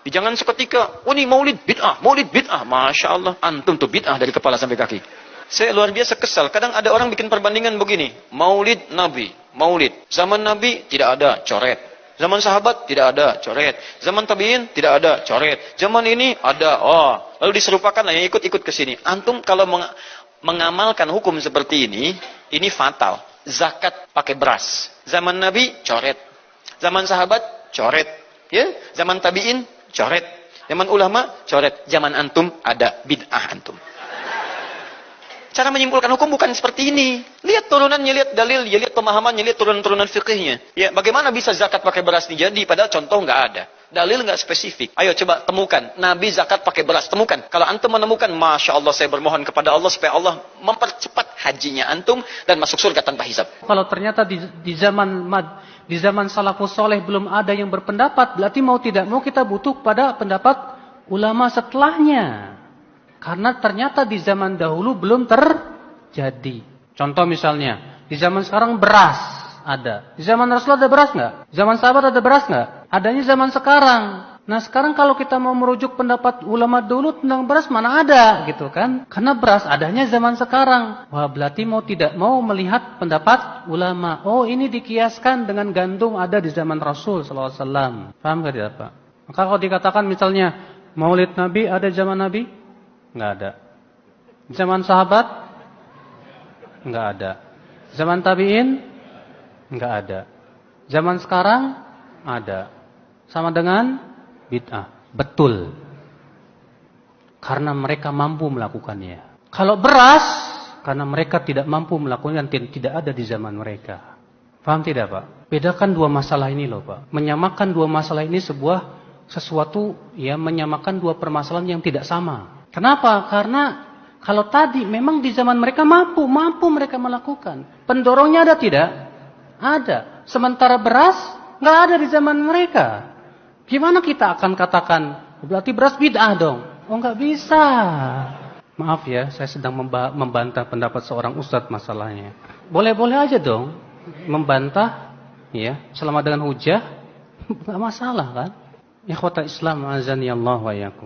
Jangan seketika, oh ini maulid bid'ah, maulid bid'ah. Masya Allah, antum tuh bid'ah dari kepala sampai kaki. Saya luar biasa kesal. Kadang ada orang bikin perbandingan begini. Maulid Nabi, maulid. Zaman Nabi tidak ada, coret. Zaman sahabat tidak ada, coret. Zaman tabi'in tidak ada, coret. Zaman ini ada, oh. Lalu diserupakan lah yang ikut-ikut ke sini. Antum kalau mengamalkan hukum seperti ini fatal. Zakat pakai beras. Zaman Nabi, coret. Zaman sahabat, coret. Ya, zaman tabi'in, coret. Zaman ulama, coret. Zaman antum, ada bid'ah antum. Cara menyimpulkan hukum bukan seperti ini. Lihat turunannya, lihat dalilnya, lihat pemahamannya, lihat turunan-turunan fikihnya. Ya, bagaimana bisa zakat pakai beras jadi? Padahal contoh nggak ada. Dalil nggak spesifik. Ayo coba temukan. Nabi zakat pakai beras. Temukan. Kalau antum menemukan, Masya Allah, saya bermohon kepada Allah supaya Allah mempercepat hajinya antum dan masuk surga tanpa hisab. Kalau ternyata di zaman salafus soleh belum ada yang berpendapat, berarti mau tidak mau kita butuh pada pendapat ulama setelahnya. Karena ternyata di zaman dahulu belum terjadi. Contoh misalnya, di zaman sekarang beras ada. Di zaman Rasul ada beras nggak? Zaman sahabat ada beras nggak? Adanya zaman sekarang. Nah sekarang kalau kita mau merujuk pendapat ulama dulu tentang beras, mana ada gitu kan? Karena beras adanya zaman sekarang. Wah, berarti mau tidak mau melihat pendapat ulama. Oh, ini dikiaskan dengan gandum ada di zaman Rasul SAW. Paham gak tidak Pak? Maka kalau dikatakan misalnya maulid Nabi ada zaman Nabi? Nggak ada. Zaman sahabat? Nggak ada. Zaman tabi'in? Nggak ada. Zaman sekarang? Ada. Sama dengan bid'ah. Betul. Karena mereka mampu melakukannya. Kalau beras, karena mereka tidak mampu melakukannya dan tidak ada di zaman mereka. Paham tidak Pak? Bedakan dua masalah ini loh Pak. Menyamakan dua masalah ini sesuatu ya, menyamakan dua permasalahan yang tidak sama. Kenapa? Karena kalau tadi memang di zaman mereka mampu mereka melakukan. Pendorongnya ada tidak? Ada. Sementara beras nggak ada di zaman mereka. Gimana kita akan katakan berarti beras bid'ah dong? Oh nggak bisa. Maaf ya, saya sedang membantah pendapat seorang ustadz masalahnya. Boleh-boleh aja dong membantah, ya, selama dengan hujah nggak masalah kan? Ikhwata Islam azani Allah wa iyyakum.